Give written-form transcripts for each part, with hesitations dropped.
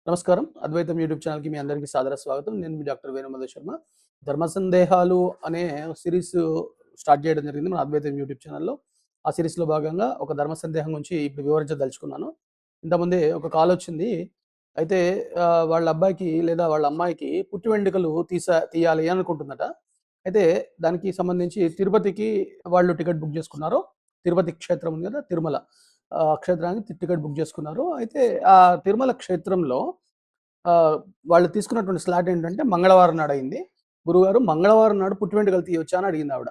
నమస్కారం. అద్వైతం యూట్యూబ్ ఛానల్‌కి మీ అందరికీ సాదర స్వాగతం. నేను మీ డాక్టర్ వేణుమాధవ్ శర్మ. ధర్మ సందేహాలు అనే సీరీస్ స్టార్ట్ చేయడం జరిగింది మన అద్వైతం యూట్యూబ్ ఛానల్‌లో. ఆ సీరీస్‌లో భాగంగా ఒక ధర్మ సందేహం గురించి ఇప్పుడు వివరించదలుచుకున్నాను. ఇంతకుముందే ఒక కాలొచ్చింది. అయితే వాళ్ళ అబ్బాయికి లేదా వాళ్ళ అమ్మాయికి పుట్టి వెంట్రుకలు తీయాలి అనుకుంటుందట. అయితే దానికి సంబంధించి తిరుపతికి వాళ్ళు టికెట్ బుక్ చేసుకున్నారు. తిరుపతి క్షేత్రం ఉంది కదా! తిరుమల. క్షేత్రానికి టికెట్ బుక్ చేసుకున్నారు. అయితే ఆ తిరుమల క్షేత్రంలో వాళ్ళు తీసుకున్నటువంటి స్లాట్ ఏంటంటే మంగళవారం నాడయింది. గురువుగారు మంగళవారం నాడు పుట్టి వెంట్రుకలు తీయొచ్చా అని అడిగిందావిడ.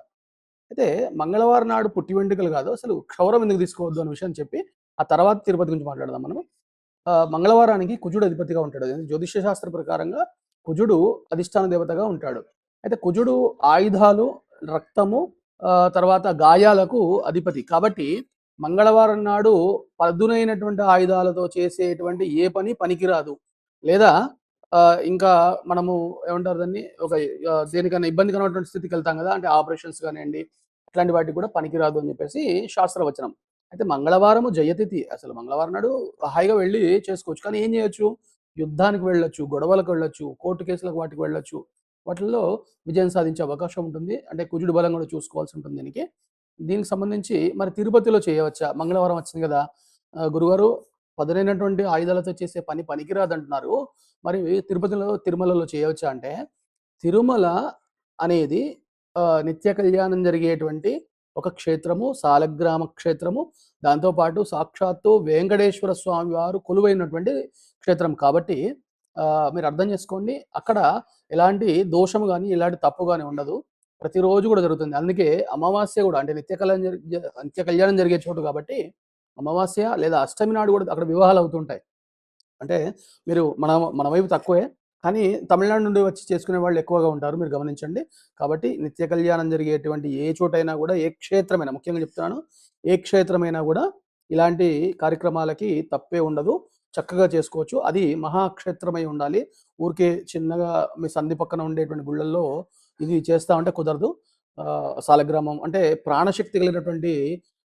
అయితే మంగళవారం నాడు పుట్టి వెంట్రుకలు కాదు, అసలు క్షౌరం ఎందుకు తీసుకోవద్దు అనే విషయం చెప్పి, ఆ తర్వాత తిరుపతి గురించి మాట్లాడదాం మనం. మంగళవారానికి కుజుడు అధిపతిగా ఉంటాడు. జ్యోతిష్య శాస్త్ర ప్రకారంగా కుజుడు అధిష్టాన దేవతగా ఉంటాడు. అయితే కుజుడు ఆయుధాలు, రక్తము, తర్వాత గాయాలకు అధిపతి. కాబట్టి మంగళవారం నాడు పదునైనటువంటి ఆయుధాలతో చేసేటువంటి ఏ పని పనికిరాదు. లేదా ఇంకా మనము ఏమంటారు దాన్ని, ఒక దేనికైనా ఇబ్బందికరమైనటువంటి స్థితికెళ్తాం గదా! అంటే ఆపరేషన్స్ గానియండి, ఇట్లాంటి వాటికి కూడా పనికిరాదు అని జెప్పేసి శాస్త్రవచనం. అయితే మంగళవారము జయతిథి. అసలు మంగళవారం నాడు హాయిగా వెళ్లి చేసుకోవచ్చు. కానీ ఏం జేయొచ్చు? యుద్ధానికి వెళ్ళొచ్చు, గొడవలకు వెళ్ళొచ్చు, కోర్టు కేసులకు వాటికి వెళ్ళొచ్చు. వాటిల్లో విజయం సాధించే అవకాశం ఉంటుంది. అంటే కుజుడు బలం గూడా చూసుకోవాల్సి ఉంటుంది దీనికి. దీనికి సంబంధించి మరి తిరుపతిలో చేయవచ్చా? మంగళవారం వచ్చింది గదా! గురుగారు పదునైనటువంటి ఆయుధాలతో చేసే పని పనికిరాదంటున్నారు. మరి తిరుమలలో చేయవచ్చా అంటే, తిరుమల అనేది నిత్య కళ్యాణం జరిగేటువంటి ఒక క్షేత్రము, సాలగ్రామ క్షేత్రము. దాంతో పాటు సాక్షాత్తు వెంకటేశ్వర స్వామి వారు కొలువైనటువంటి క్షేత్రం కాబట్టి మీరు అర్థం చేసుకోండి. అక్కడ ఎలాంటి దోషము గాని, ఎలాంటి తప్పు గాని ఉండదు. ప్రతిరోజు కూడా జరుగుతుంది. అందుకే అమావాస్య కూడా అంటే నిత్య కళ్యాణం జరిగే చోటు కాబట్టి అమావాస్య లేదా అష్టమి నాడు కూడా అక్కడ వివాహాలు అవుతుంటాయి. అంటే మీరు మన వైపు తక్కువే. కానీ తమిళనాడు నుండి వచ్చి చేసుకునే వాళ్ళు ఎక్కువగా ఉంటారు. మీరు గమనించండి. కాబట్టి నిత్య కళ్యాణం జరిగేటువంటి ఏ చోటైనా గూడా, ఏ క్షేత్రమైనా, ముఖ్యంగా చెప్తున్నాను, ఏ క్షేత్రమైనా గూడా ఇలాంటి కార్యక్రమాలకి తప్పే ఉండదు. చక్కగా చేసుకోవచ్చు. అది మహాక్షేత్రమై ఉండాలి. ఊరికే చిన్నగా మీ సంధి పక్కన ఉండేటువంటి గుళ్ళల్లో ఇది చేస్తా ఉంటే కుదరదు. సాలగ్రామం అంటే ప్రాణశక్తి కలిగినటువంటి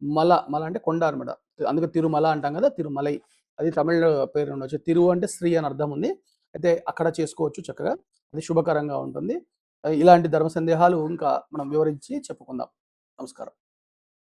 మల అంటే కొండ అనమాట. అందుకే తిరుమల అంటాం గదా! తిరుమలై. అది తమిళ్ పేరు ఉండొచ్చు. తిరు అంటే స్త్రీ అని అర్థం ఉంది. అయితే అక్కడ చేసుకోవచ్చు చక్కగా. అది శుభకరంగా ఉంటుంది. ఇలాంటి ధర్మ సందేహాలు ఇంకా మనం వివరించి చెప్పుకుందాం. నమస్కారం.